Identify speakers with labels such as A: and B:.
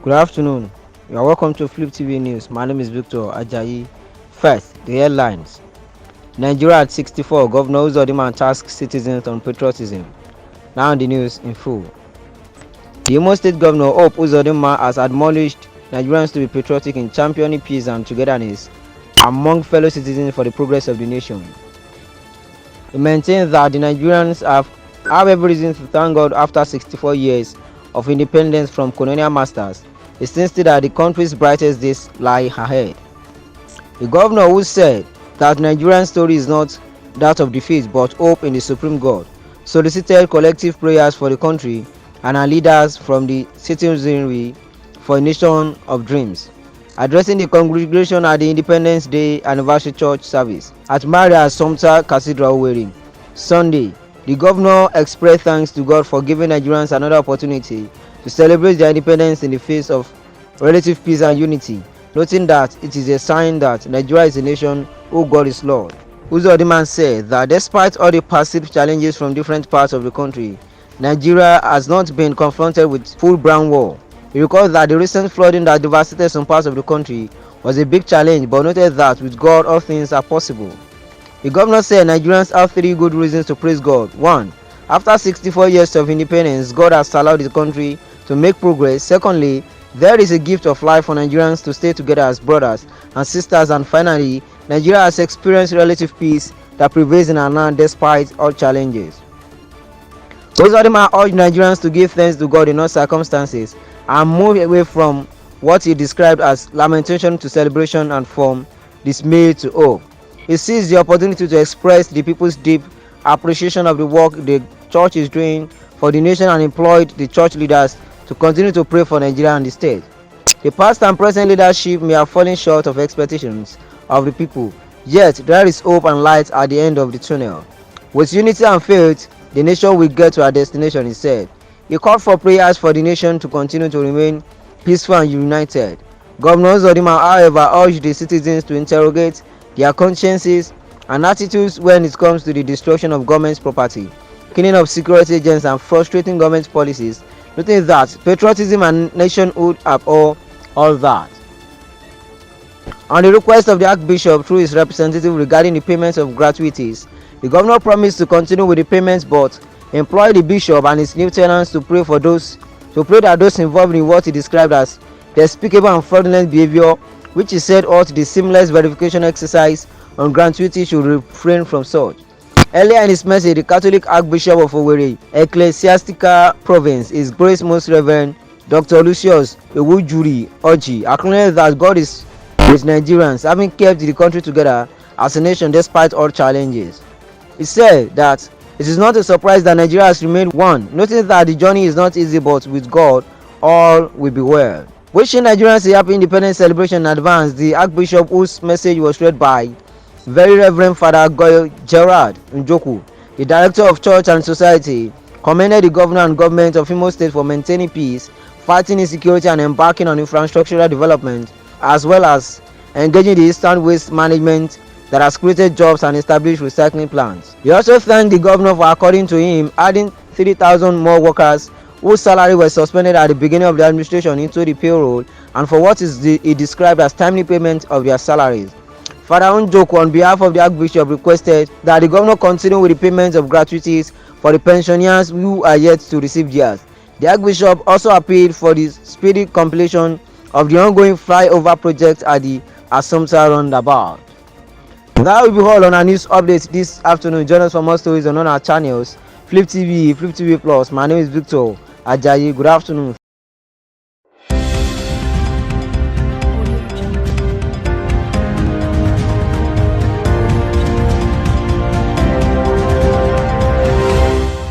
A: Good afternoon. You are welcome to Flip TV News. My name is Victor Ajayi. First, the headlines. Nigeria at 64, Governor Uzodinma tasks citizens on patriotism. Now the news in full. The Imo State Governor Hope Uzodinma has admonished Nigerians to be patriotic in championing peace and togetherness among fellow citizens for the progress of the nation. He maintains that the Nigerians have every reason to thank God after 64 years of independence from colonial masters. He insisted that the country's brightest days lie ahead. The governor, who said that Nigerian story is not that of defeat but hope in the supreme God, solicited collective prayers for the country and our leaders from the citizenry for a nation of dreams. Addressing the congregation at the Independence Day anniversary church service at Maria Assumpta Cathedral, Owerri, Sunday, the governor expressed thanks to God for giving Nigerians another opportunity to celebrate their independence in the face of relative peace and unity, noting that it is a sign that Nigeria is a nation who God is Lord. Uzodinma said that despite all the perceived challenges from different parts of the country, Nigeria has not been confronted with full-blown war. He recalled that the recent flooding that devastated some parts of the country was a big challenge, but noted that with God all things are possible. The governor said Nigerians have three good reasons to praise God. 1. After 64 years of independence, God has allowed the country to make progress. Secondly, there is a gift of life for Nigerians to stay together as brothers and sisters. And finally, Nigeria has experienced relative peace that prevails in our land despite all challenges. Uzodinma urged Nigerians to give thanks to God in all circumstances and move away from what he described as lamentation to celebration and from dismay to hope. He seized the opportunity to express the people's deep appreciation of the work the church is doing for the nation and implored the church leaders to continue to pray for Nigeria and the state. The past and present leadership may have fallen short of expectations of the people, yet there is hope and light at the end of the tunnel. With unity and faith, the nation will get to our destination, he said. He called for prayers for the nation to continue to remain peaceful and united. Governor Uzodinma, however, urged the citizens to interrogate their consciences and attitudes when it comes to the destruction of government property, killing of security agents and frustrating government policies, noting that patriotism and nationhood abhor all that. On the request of the Archbishop through his representative regarding the payment of gratuities, the governor promised to continue with the payments but employed the bishop and his lieutenants to pray that those involved in what he described as despicable and fraudulent behavior, which he said ought the seamless verification exercise on gratuity, should refrain from such. Earlier in his message, the Catholic Archbishop of Owerri, Ecclesiastical Province, His Grace Most Reverend Dr. Lucius Ewujuri Oji, acknowledged that God is with Nigerians, having kept the country together as a nation despite all challenges. He said that it is not a surprise that Nigeria has remained one, noting that the journey is not easy, but with God all will be well. Wishing Nigerians a happy independence celebration in advance, the Archbishop, whose message was read by Very Reverend Father Gerard Njoku, the Director of Church and Society, commended the governor and government of Imo State for maintaining peace, fighting insecurity and embarking on infrastructural development, as well as engaging the Eastern Waste Management that has created jobs and established recycling plants. He also thanked the governor for, according to him, adding 3,000 more workers whose salary was suspended at the beginning of the administration into the payroll, and for what he described as timely payment of their salaries. Father Njoku, on behalf of the Archbishop, requested that the governor continue with the payment of gratuities for the pensioners who are yet to receive theirs. The Archbishop also appealed for the speedy completion of the ongoing flyover project at the Assumpta roundabout. That will be all on our news updates this afternoon. Join us for more stories on our channels, Flip TV, Flip TV Plus. My name is Victor Ajayi. Good afternoon.